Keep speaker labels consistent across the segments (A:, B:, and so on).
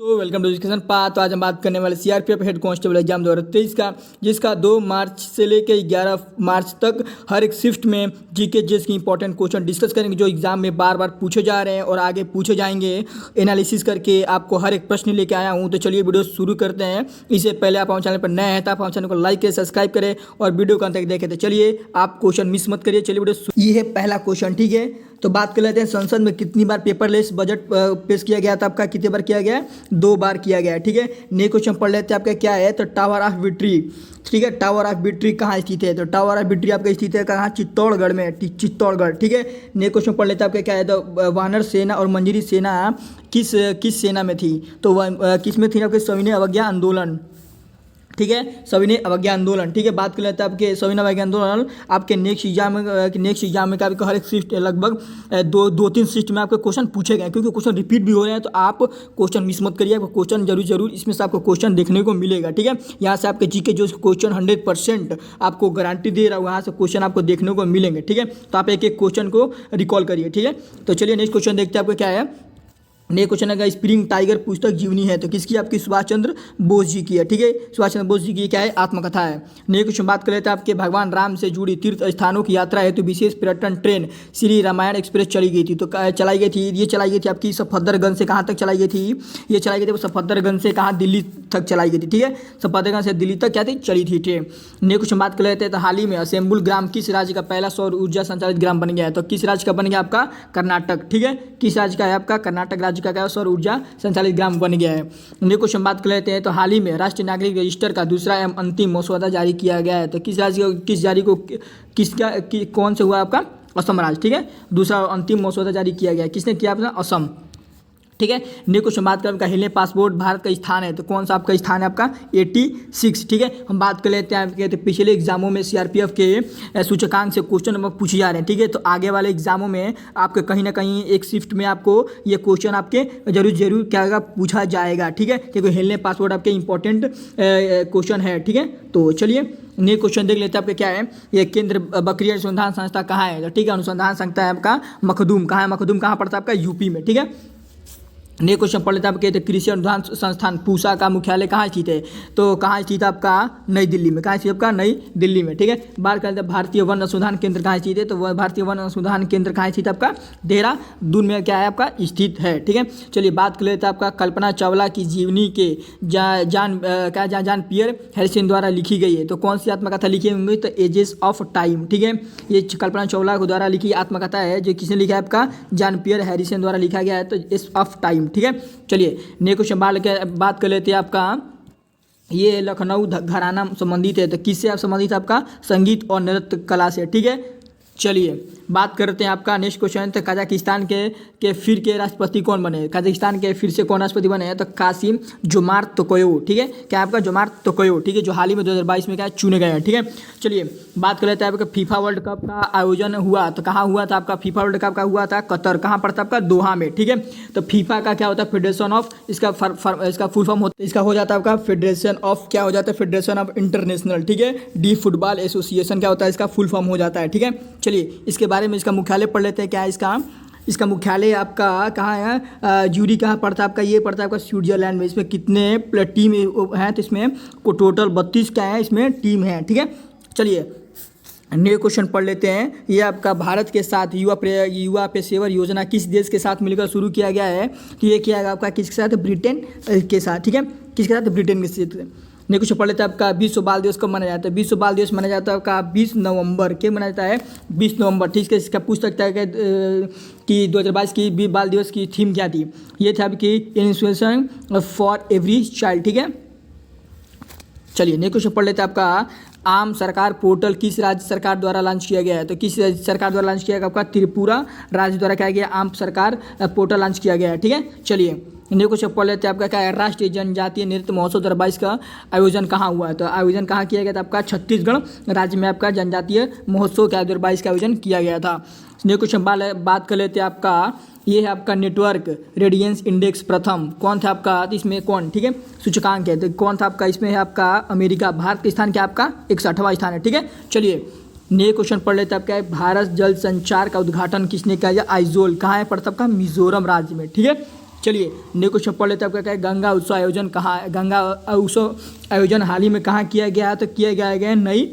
A: तो welcome to discussion path. तो आज हम बात करने वाले सीआरपीएफ हेड कांस्टेबल एग्जाम 2023 का, जिसका 2 मार्च से लेकर 11 मार्च तक हर एक शिफ्ट में जीके जीएस की इंपॉर्टेंट क्वेश्चन डिस्कस करेंगे जो एग्जाम में बार बार पूछे जा रहे हैं और आगे पूछे जाएंगे। एनालिसिस करके आपको हर एक प्रश्न लेके आया हूँ। तो चलिए वीडियो शुरू करते हैं। इससे पहले आप हमारे चैनल पर नए हैं तो आप हमारे चैनल को लाइक करें, सब्सक्राइब करें और वीडियो को अंत तक देखें। तो चलिए आप क्वेश्चन मिस मत करिए। चलिए वीडियो, ये है पहला क्वेश्चन, ठीक है। तो बात कर लेते हैं, संसद में कितनी बार पेपरलेस बजट पेश किया गया था? आपका कितनी बार किया गया? 2 बार किया गया, ठीक है। नेक्स्ट क्वेश्चन पढ़ लेते हैं आपका क्या है। तो टावर ऑफ विक्ट्री, ठीक है। टावर ऑफ विक्ट्री कहाँ स्थित है? तो टावर ऑफ विक्ट्री आपका स्थित है कहाँ? चित्तौड़गढ़ में, चित्तौड़गढ़, ठीक है। नेक्स्ट क्वेश्चन पढ़ लेते हैं आपका क्या है। तो वानर सेना और मंजरी सेना किस सेना में थी? तो वह किस में थी? आपके सविनय अवज्ञा आंदोलन, ठीक है। सविनय अवज्ञा आंदोलन, ठीक है। बात कर लेते हैं आपके सविनय अवज्ञा आंदोलन। आपके नेक्स्ट एग्जाम में आपके हर एक शिफ्ट लगभग 2-3 शिफ्ट में आपके क्वेश्चन पूछे गए, क्योंकि क्वेश्चन रिपीट भी हो रहे हैं। तो आप क्वेश्चन मिस मत करिए, आपको क्वेश्चन जरूर इसमें से आपको क्वेश्चन देखने को मिलेगा, ठीक है। यहाँ से आपके जीके जो क्वेश्चन 100% आपको गारंटी दे रहा है, वहाँ से क्वेश्चन आपको देखने को मिलेंगे, ठीक है। तो आप एक एक क्वेश्चन को रिकॉल करिए, ठीक है। तो चलिए नेक्स्ट क्वेश्चन देखते हैं आपका क्या है। नेक्स्ट क्वेश्चन है, स्प्रिंग टाइगर पुस्तक जीवनी है तो किसकी? आपकी सुभाष चंद्र बोस जी की है, ठीक है। सुभाष चंद्र बोस जी की क्या है? आत्मकथा है। नेक्स्ट क्वेश्चन बात कर लेते हैं आपके भगवान राम से जुड़ी तीर्थ स्थानों की यात्रा है तो विशेष पर्यटन ट्रेन श्री रामायण एक्सप्रेस चली गई थी। तो चलाई गई थी आपकी सफदरगंज से कहाँ तक चलाई गई थी? ये चलाई गई थी सफदरगंज से कहाँ? दिल्ली तक चलाई गई थी, ठीक है। सफदरगंज से दिल्ली तक क्या थी? चली थी ट्रेन। नेक्स्ट क्वेश्चन बात कर लेते हैं, तो हाल ही में असेंबुल ग्राम किस राज्य का पहला सौर ऊर्जा संचालित ग्राम बन गया है? तो किस राज्य का बन गया? आपका कर्नाटक, ठीक है। किस राज्य का है? आपका कर्नाटक राज्य का क्या है? सौर ऊर्जा संचालित ग्राम बन गया है। नेक्स्ट क्वेश्चन बात कर लेते हैं, तो हाल ही में राष्ट्रीय नागरिक रजिस्टर का दूसरा एवं अंतिम मसौदा जारी किया गया है तो किस राज्य कौन से हुआ? आपका असम राज्य, ठीक है। दूसरा अंतिम मसौदा जारी किया गया है, किसने किया? आपका असम, ठीक है। नेक्स्ट क्वेश्चन बात करें, हेलें पासपोर्ट भारत का स्थान है तो कौन सा आपका स्थान है? आपका 86, ठीक है। हम बात कर लेते हैं आपके, तो पिछले एग्जामों में सीआरपीएफ के सूचकांक से क्वेश्चन नंबर पूछे जा रहे हैं, ठीक है। तो आगे वाले एग्जामों में आपके कहीं ना कहीं एक शिफ्ट में आपको ये क्वेश्चन आपके जरूर क्या होगा? पूछा जाएगा, ठीक है। क्योंकि हेलें पासपोर्ट आपके इंपॉर्टेंट क्वेश्चन है, ठीक है। तो चलिए नेक्स्ट क्वेश्चन देख लेते हैं आपके क्या है। ये केंद्र बकरी अनुसंधान संस्था कहाँ है? तो ठीक है, अनुसंधान संस्था है आपका मखदूम। कहाँ है मखदूम? कहाँ पड़ता है? आपका यूपी में, ठीक है। नेक्स्ट क्वेश्चन पढ़ लेते हैं आपके, कृषि अनुसंधान संस्थान पूसा का मुख्यालय कहाँ स्थित है? तो कहाँ स्थित है? आपका नई दिल्ली में। कहाँ स्थित? आपका नई दिल्ली में, ठीक है। बात करते हैं भारतीय वन अनुसंधान केंद्र कहाँ स्थित है? तो वह भारतीय वन अनुसंधान केंद्र कहाँ स्थित है? आपका देहरादून में क्या है? आपका स्थित है, ठीक है। चलिए बात कर लेते हैं आपका, कल्पना चावला की जीवनी के जान पियर हैरिसन द्वारा लिखी गई है तो कौन सी आत्मकथा लिखी होंगी? तो एजेस ऑफ टाइम, ठीक है। ये कल्पना चावला को द्वारा लिखी आत्मकथा है जो किसने लिखा है? आपका जान पियर हैरिसन द्वारा लिखा गया है तो एजेस ऑफ टाइम, ठीक है। चलिए नेक्स्ट क्वेश्चन बात कर लेते हैं आपका, ये लखनऊ घराना संबंधित है तो किससे आप संबंधित? आपका संगीत और नृत्य कला से, ठीक है। चलिए बात करते हैं आपका नेक्स्ट क्वेश्चन, तो कजाकिस्तान के फिर के राष्ट्रपति कौन बने? कजाकिस्तान के फिर से कौन राष्ट्रपति बने हैं? तो कासिम जोमार्त तोकायोव, ठीक है। क्या आपका? जोमार्त तोकायोव, ठीक है, जो हाल ही में 2022 में क्या चुने गए हैं, ठीक है। चलिए बात कर लेते हैं आपका, फीफा वर्ल्ड कप का आयोजन हुआ तो कहाँ हुआ था? आपका फीफा वर्ल्ड कप का हुआ था कतर। कहाँ पड़ता? आपका दोहा में, ठीक है। तो फीफा का क्या होता है? फेडरेशन ऑफ, इसका फुल फॉर्म होता है, इसका हो जाता है आपका फेडरेशन ऑफ, क्या हो जाता है? फेडरेशन ऑफ इंटरनेशनल, ठीक है। डी फुटबॉल एसोसिएशन क्या होता है? इसका फुल फॉर्म हो जाता है, ठीक है। चलिए इसके बारे में, इसका मुख्यालय पढ़ लेते हैं। क्या है इसका मुख्यालय आपका कहाँ है? ज्यूरी कहाँ पड़ता है? आपका ये पड़ता है आपका स्विट्जरलैंड में। इसमें कितने टीम हैं? तो इसमें टोटल 32 क्या है इसमें टीम है, ठीक है। चलिए नेक्स्ट क्वेश्चन पढ़ लेते हैं। ये आपका भारत के साथ युवा पेशेवर योजना किस देश के साथ मिलकर शुरू किया गया है? तो ये किया गया आपका किसके साथ? ब्रिटेन के साथ, ठीक है। किसके साथ? ब्रिटेन के साथ। नेक्स्ट क्वेश्चन पढ़ लेते हैं आपका, विश्व बाल दिवस कब मनाया जाता है? विश्व बाल दिवस मनाया जाता है आपका 20 नवंबर। क्या मनाया जाता है? 20 नवंबर, ठीक है। इसका पूछ सकता है कि 2022 की बाल दिवस की थीम क्या थी? ये थी आपकी इंस्पिरेशन फॉर एवरी चाइल्ड, ठीक है। चलिए नेक्स्ट क्वेश्चन पढ़ लेते हैं आपका, आम सरकार पोर्टल किस राज्य सरकार द्वारा लॉन्च किया गया है? तो किस राज्य सरकार द्वारा लॉन्च किया गया? आपका त्रिपुरा राज्य द्वारा क्या गया? आम सरकार पोर्टल लॉन्च किया गया है, ठीक है। चलिए नेक्स्ट क्वेश्चन पढ़ लेते हैं आपका, क्या है? राष्ट्रीय जनजातीय नृत्य महोत्सव 2022 का आयोजन कहाँ हुआ है? तो आयोजन कहाँ किया गया था? आपका छत्तीसगढ़ राज्य में आपका जनजातीय महोत्सव क्या 2022 का आयोजन किया गया था। नेक्स्ट क्वेश्चन बात कर लेते हैं आपका, ये है आपका नेटवर्क रेडियंस इंडेक्स प्रथम कौन था आपका? तो इसमें कौन, ठीक है, सूचकांक है तो कौन था आपका? इसमें है आपका अमेरिका। भारत का स्थान क्या आपका? 61वां स्थान है, ठीक है। चलिए नेक्स्ट क्वेश्चन पढ़ लेते हैं आपका, भारत जल संचार का उद्घाटन किसने किया? आइजोल कहाँ है? पड़ता आपका मिजोरम राज्य में, ठीक है। चलिए नेक्स्ट क्वेश्चन पढ़ लेते हैं। आपका क्या है, गंगा उत्सव आयोजन कहाँ, गंगा उत्सव आयोजन हाल ही में कहाँ किया गया है? तो किया गया नई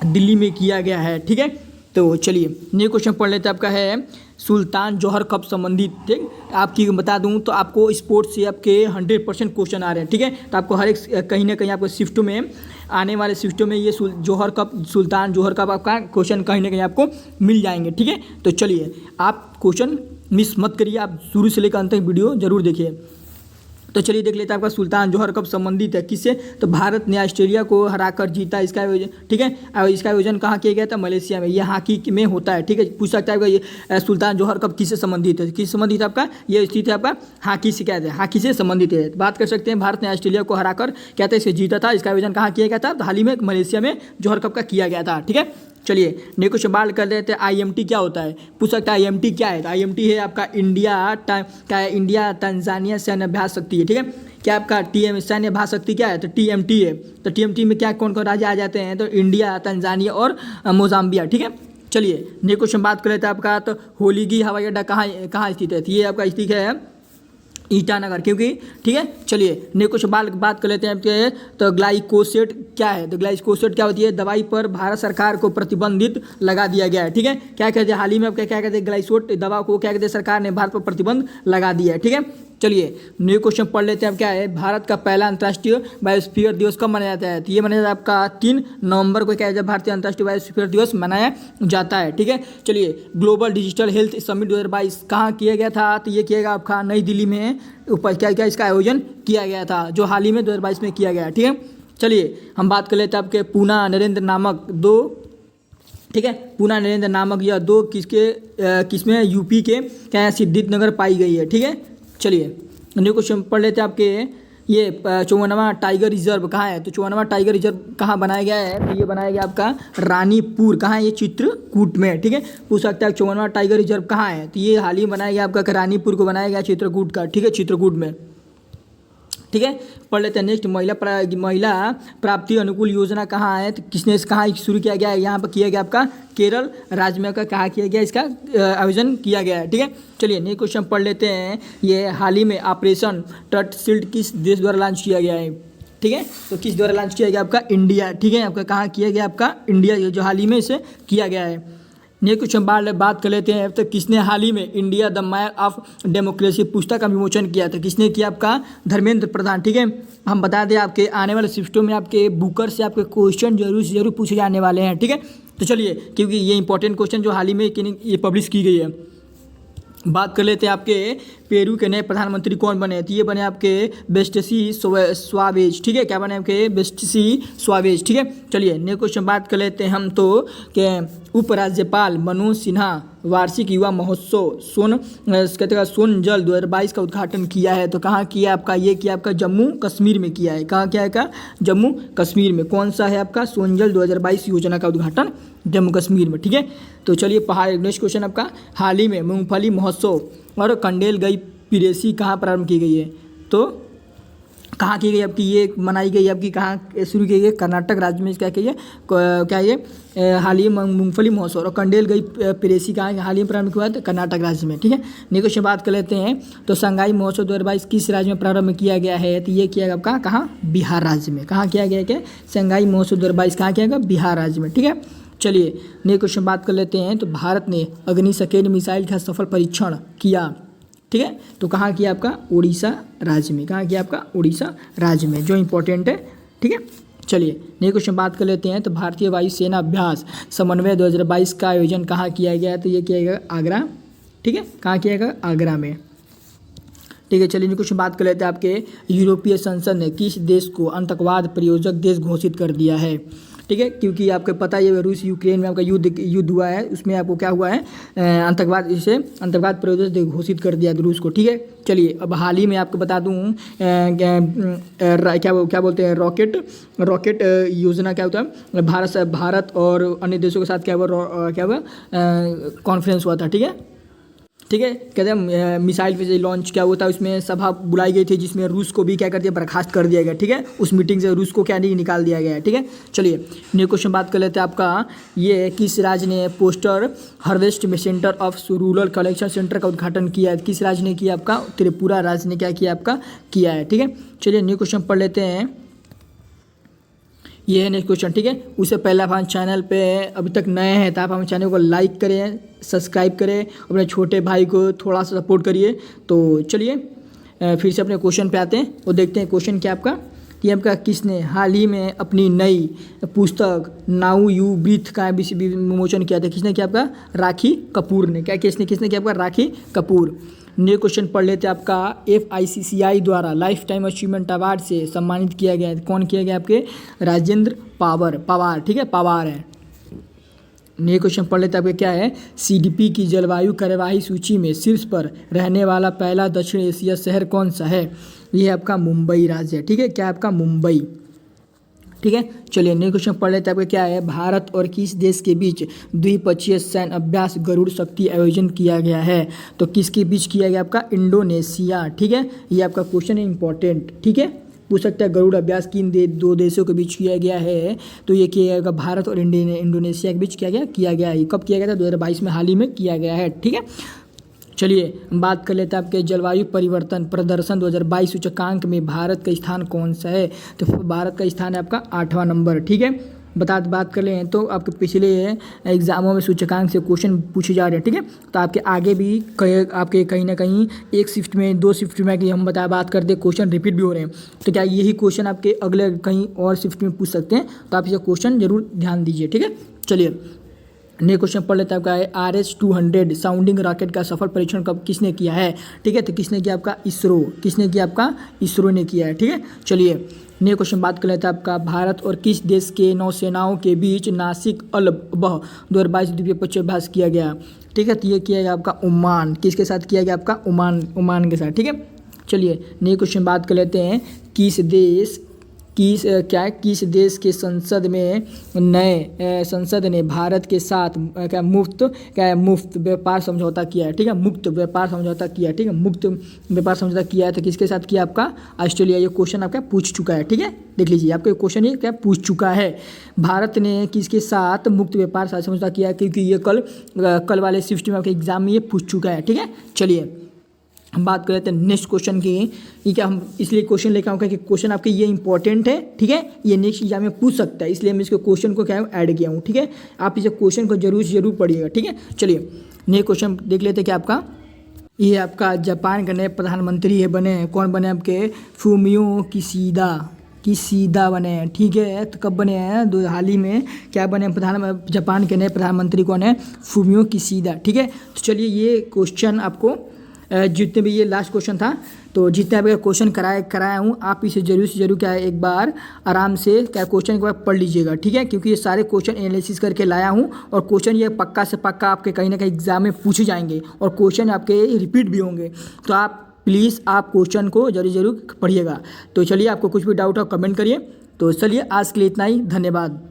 A: दिल्ली में किया गया है। ठीक है, तो चलिए नेक्स्ट क्वेश्चन पढ़ लेते हैं। आपका है सुल्तान जौहर कप संबंधित। ठीक, आपकी बता दूं तो आपको स्पोर्ट्स से आपके 100% क्वेश्चन आ रहे हैं। ठीक है, तो आपको हर एक कहीं ना कहीं आपको शिफ्टों में आने वाले शिफ्टों में ये जौहर कप, सुल्तान जौहर कप आपका क्वेश्चन कहीं ना कहीं आपको मिल जाएंगे। ठीक है, तो चलिए आप क्वेश्चन मिस मत करिए, आप शुरू से लेकर अंत तक वीडियो जरूर देखिए। तो चलिए देख लेते हैं आपका सुल्तान जौहर कप संबंधित है किससे? तो भारत ने ऑस्ट्रेलिया को हराकर जीता इसका आयोजन। ठीक है, और इसका आयोजन कहाँ किया गया था? मलेशिया में। ये हॉकी में होता है। ठीक है, पूछ सकता है ये सुल्तान जौहर कप किससे संबंधित है? किस संबंधित है आपका? ये स्थित है आपका हॉकी से, क्या है, हॉकी से संबंधित है। बात कर सकते हैं भारत ने ऑस्ट्रेलिया को हराकर क्या था, इसे जीता था। इसका आयोजन कहाँ किया गया था? तो हाल ही में मलेशिया में जौहर कप का किया गया था। ठीक है, चलिए नेक्स्ट क्वेश्चन बात कर लेते हैं। IMT क्या होता है? पूछ सकता है IMT क्या है? तो IMT है आपका इंडिया तंजानिया सैन्य अभ्यास शक्ति है। ठीक है, क्या आपका सैन्य अभ्यास शक्ति क्या है? तो TMT है। तो TMT में क्या कौन कौन राज्य आ जाते हैं? तो इंडिया, तंजानिया और मोजाम्बिया। ठीक है, चलिए नेक्स्ट क्वेश्चन बात कर लेते हैं आपका। तो होलीगी हवाई अड्डा कहाँ स्थित है? तो ये आपका स्थित है ईटानगर, क्योंकि ठीक है। चलिए नेक्स्ट क्वेश्चन बात कर लेते हैं। तो ग्लाइकोसेट क्या है? तो ग्लाइकोसेट क्या होती है? दवाई पर भारत सरकार को प्रतिबंधित लगा दिया गया है। ठीक है, क्या कहते हैं, हाल ही में आपका क्या कहते हैं, ग्लाइकोसेट दवा को क्या कहते हैं, सरकार ने भारत पर प्रतिबंध लगा दिया है। ठीक है, चलिए नेक्स्ट क्वेश्चन पढ़ लेते हैं। अब क्या है, भारत का पहला अंतर्राष्ट्रीय बायोस्फीयर दिवस कब मनाया जाता है? तो ये मनाया जाता है आपका 3 नवंबर को, क्या है, जब भारतीय अंतर्राष्ट्रीय बायोस्फीयर दिवस मनाया जाता है। ठीक है, चलिए ग्लोबल डिजिटल हेल्थ समिट 2022 कहाँ किया गया था? तो ये किया गया आपका नई दिल्ली में। ऊपर क्या इसका आयोजन किया गया था, जो हाल ही में 2022 में किया गया। ठीक है, चलिए हम बात कर लेते हैं आपके पूना नरेंद्र नामक 2। ठीक है, पूना नरेंद्र नामक यह 2 किसमें यूपी के क्या है, सिद्धिनगर पाई गई है। ठीक है, चलिए नेक्स्ट क्वेश्चन पढ़ लेते हैं। आपके ये 54वां टाइगर रिजर्व कहाँ है? तो 54वां टाइगर रिजर्व कहाँ बनाया गया है? तो ये बनाया गया आपका रानीपुर। कहाँ है? ये चित्रकूट में। ठीक है, पूछ सकता है 54वां टाइगर रिजर्व कहाँ है? तो ये हाल ही बनाया गया आपका रानीपुर को बनाया गया चित्रकूट का। ठीक है, चित्रकूट में। ठीक है, पढ़ लेते हैं नेक्स्ट। महिला प्राप्ति अनुकूल योजना कहाँ है? तो किसने कहाँ शुरू किया गया है? यहाँ पर किया गया आपका केरल राज्य में। का कहाँ किया गया, इसका आयोजन किया गया है। ठीक है, चलिए नेक्स्ट क्वेश्चन पढ़ लेते हैं। ये हाल ही में ऑपरेशन तटशील किस देश द्वारा लॉन्च किया गया है? ठीक है, तो किस द्वारा लॉन्च किया गया? आपका इंडिया। ठीक है, आपका कहाँ किया गया? आपका इंडिया, जो हाल ही में इसे किया गया है। नेक्स्ट क्वेश्चन बात कर लेते हैं। तो किसने हाल ही में India the map of democracy पुस्तक का विमोचन किया? था किसने किया? आपका धर्मेंद्र प्रधान। ठीक है, हम बता दें आपके आने वाले शिफ्टों में आपके बुकर से आपके क्वेश्चन जरूर पूछे जाने वाले हैं। ठीक है, तो चलिए क्योंकि ये इंपॉर्टेंट क्वेश्चन जो हाल ही में ये पब्लिश की गई है। बात कर लेते हैं आपके पेरू के नए प्रधानमंत्री कौन बने? तो ये बने आपके बेस्टसी स्वावेज। ठीक है, क्या बने आपके? बेस्टसी स्वावेज। ठीक है, चलिए नेक्स्ट क्वेश्चन बात कर लेते हैं हम। तो के उपराज्यपाल मनोज सिन्हा वार्षिक युवा महोत्सव सोनजल 2022 का उद्घाटन किया है। तो कहाँ किया आपका? ये किया आपका जम्मू कश्मीर में किया है। कहाँ किया है का? जम्मू कश्मीर में। कौन सा है आपका? सोनजल 2022 योजना का उद्घाटन जम्मू कश्मीर में। ठीक है, तो चलिए पहाड़ नेक्स्ट क्वेश्चन आपका। हाल ही में मूंगफली महोत्सव और कंडेल गई पिरेसी कहाँ प्रारंभ की गई है? तो कहाँ की गई आपकी? ये मनाई गई आपकी कहाँ शुरू की गई? कर्नाटक राज्य में। क्या कहिए क्या ये हाल ही मूंगफली महोत्सव और कंडेल गई पिरेसी कहाँ हाल ही प्रारंभ हुआ है? तो कर्नाटक राज्य में। ठीक है, नेक्स्ट क्वेश्चन बात कर लेते हैं। तो संगाई महोत्सव 2022 किस राज्य में प्रारंभ किया गया है? तो ये किया गया आपका कहाँ? बिहार राज्य में। कहाँ किया गया? क्या संगाई महोत्सव 2022 कहाँ किया गया? बिहार राज्य में। ठीक है, चलिए नेक्स्ट क्वेश्चन बात कर लेते हैं। तो भारत ने अग्नि मिसाइल का सफल परीक्षण किया। ठीक है, तो कहाँ किया? आपका उड़ीसा राज्य में। कहाँ किया? आपका उड़ीसा राज्य में, जो इंपॉर्टेंट है। ठीक है, चलिए नेक्स्ट क्वेश्चन बात कर लेते हैं। तो भारतीय वायुसेना अभ्यास समन्वय 2022 का आयोजन कहाँ किया गया? तो ये किया गया आगरा। ठीक है, कहाँ किया गया? आगरा में। ठीक है, चलिए कुछ बात कर लेते हैं। आपके यूरोपीय संसद ने किस देश को आतंकवाद प्रायोजक देश घोषित कर दिया है? ठीक है, क्योंकि आपको पता है रूस यूक्रेन में आपका युद्ध हुआ है, उसमें आपको क्या हुआ है? आतंकवाद प्रायोजक देश घोषित कर दिया रूस को। ठीक है, चलिए अब हाल ही में आपको बता दूं क्या बोलते हैं रॉकेट योजना क्या होता है? भारत और अन्य देशों के साथ क्या हुआ कॉन्फ्रेंस हुआ था। ठीक है, ठीक है। कहते हैं मिसाइल पे लॉन्च क्या हुआ था, उसमें सभा बुलाई गई थी जिसमें रूस को भी क्या कर दिया, बर्खास्त कर दिया गया। ठीक है, उस मीटिंग से रूस को क्या नहीं निकाल दिया गया है। ठीक है, चलिए नेक्स्ट क्वेश्चन बात कर लेते हैं आपका, ये किस राज्य ने पोस्टर हार्वेस्ट में centre of rural collection centre का उद्घाटन किया है? किस राज्य ने किया आपका? त्रिपुरा राज्य ने क्या किया आपका, किया है। ठीक है, चलिए नेक्स्ट क्वेश्चन पढ़ लेते हैं। ये है नेक्स्ट क्वेश्चन। ठीक है, उससे पहले आप हमारे चैनल पे अभी तक नए हैं तो आप हमारे चैनल को लाइक करें, सब्सक्राइब करें, अपने छोटे भाई को थोड़ा सा सपोर्ट करिए। तो चलिए फिर से अपने क्वेश्चन पे आते हैं और देखते हैं क्वेश्चन क्या आपका, कि आपका किसने हाल ही में अपनी नई पुस्तक नाउ यू ब्रीथ का विमोचन किया था? किसने किया आपका? राखी कपूर ने। क्या किसने किया आपका? राखी कपूर। नेक्स्ट क्वेश्चन पढ़ लेते हैं आपका, FICCI द्वारा लाइफ टाइम अचीवमेंट अवार्ड से सम्मानित किया गया है, कौन किया गया? आपके राजेंद्र पवार। ठीक है, पवार है। नेक्स्ट क्वेश्चन पढ़ लेते हैं आपके, क्या है? CDP की जलवायु कार्यवाही सूची में शीर्ष पर रहने वाला पहला दक्षिण एशिया शहर कौन सा है? ये आपका मुंबई राज्य है। ठीक है, क्या आपका? मुंबई। ठीक है, चलिए नेक्स्ट क्वेश्चन पढ़ लेते हैं आपका, क्या है? भारत और किस देश के बीच द्विपक्षीय सैन्य अभ्यास गरुड़ शक्ति आयोजन किया गया है? तो किसके बीच किया गया? आपका इंडोनेशिया। ठीक है, ये आपका क्वेश्चन है इंपॉर्टेंट। ठीक है, पूछ सकता है गरुड़ अभ्यास किन दो देशों के बीच किया गया है? तो ये किया गया भारत और इंडोनेशिया के बीच किया गया है। कब किया गया था? 2022 में हाल ही में किया गया है। ठीक है, चलिए बात कर लेते हैं आपके जलवायु परिवर्तन प्रदर्शन 2022 सूचकांक में भारत का स्थान कौन सा है? तो भारत का स्थान है आपका 8वां नंबर। ठीक है, बात कर लें तो आपके पिछले एग्जामों में सूचकांक से क्वेश्चन पूछे जा रहे हैं। ठीक है, तो आपके आगे भी आपके कहीं ना कहीं एक शिफ्ट में, 2 शिफ्ट में कि हम बात करते क्वेश्चन रिपीट भी हो रहे हैं, तो क्या यही क्वेश्चन आपके अगले कहीं और शिफ्ट में पूछ सकते हैं? तो आप इसे क्वेश्चन जरूर ध्यान दीजिए। ठीक है, चलिए नेक्स्ट क्वेश्चन पढ़ लेते हैं आपका, RS-200 साउंडिंग रॉकेट का सफल परीक्षण कब किसने किया है? ठीक है, तो किसने किया आपका? इसरो। किसने किया आपका? इसरो ने किया है। ठीक है, चलिए नेक्स्ट क्वेश्चन बात कर लेते हैं आपका, भारत और किस देश के नौसेनाओं के बीच नासिक अल बह 2022 द्विपक्षीय अभ्यास किया गया? ठीक है, तो ये किया गया आपका ओमान। किसके साथ किया गया आपका? ओमान के साथ। ठीक है, चलिए नेक्स्ट क्वेश्चन बात कर लेते हैं, किस देश के संसद ने भारत के साथ मुफ्त व्यापार समझौता किया है? ठीक है, मुक्त व्यापार समझौता किया है। ठीक है, मुक्त व्यापार समझौता किया है, तो किसके साथ किया आपका? ऑस्ट्रेलिया। ये क्वेश्चन आपका पूछ चुका है। ठीक है, देख लीजिए आपका क्वेश्चन ये क्या पूछ चुका है, भारत ने किसके साथ मुक्त व्यापार समझौता किया है, क्योंकि ये कल वाले शिफ्ट में आपके एग्जाम में ये पूछ चुका है। ठीक है, चलिए हम बात कर लेते हैं नेक्स्ट क्वेश्चन की। ये क्या हम इसलिए क्वेश्चन लेकर आऊँ कि क्वेश्चन आपके ये इंपॉर्टेंट है। ठीक है, ये नेक्स्ट एग्जाम में पूछ सकता है, इसलिए मैं इसके क्वेश्चन को क्या ऐड किया हूँ। ठीक है, आप इसे क्वेश्चन को जरूर पढ़िएगा। ठीक है, चलिए नेक्स्ट क्वेश्चन देख लेते हैं क्या आपका, ये आपका जापान के नए प्रधानमंत्री है बने हैं, कौन बने आपके? फूमियो किसीदा बने हैं। ठीक है, तो कब बने हैं? हाल ही में क्या बने? जापान के नए प्रधानमंत्री कौन है? फूमियो किसीदा। ठीक है, तो चलिए ये क्वेश्चन आपको जितने भी, ये लास्ट क्वेश्चन था, तो जितने भी क्वेश्चन कराया हूँ आप इसे जरूर से जरूर क्या एक बार आराम से क्या क्वेश्चन एक बार पढ़ लीजिएगा। ठीक है, क्योंकि ये सारे क्वेश्चन एनालिसिस करके लाया हूँ और क्वेश्चन ये पक्का से पक्का आपके कहीं ना कहीं एग्जाम में पूछे जाएंगे और क्वेश्चन आपके रिपीट भी होंगे। तो आप प्लीज़ आप क्वेश्चन को जरूर पढ़िएगा। तो चलिए आपको कुछ भी डाउट हो कमेंट करिए। तो चलिए आज के लिए इतना ही, धन्यवाद।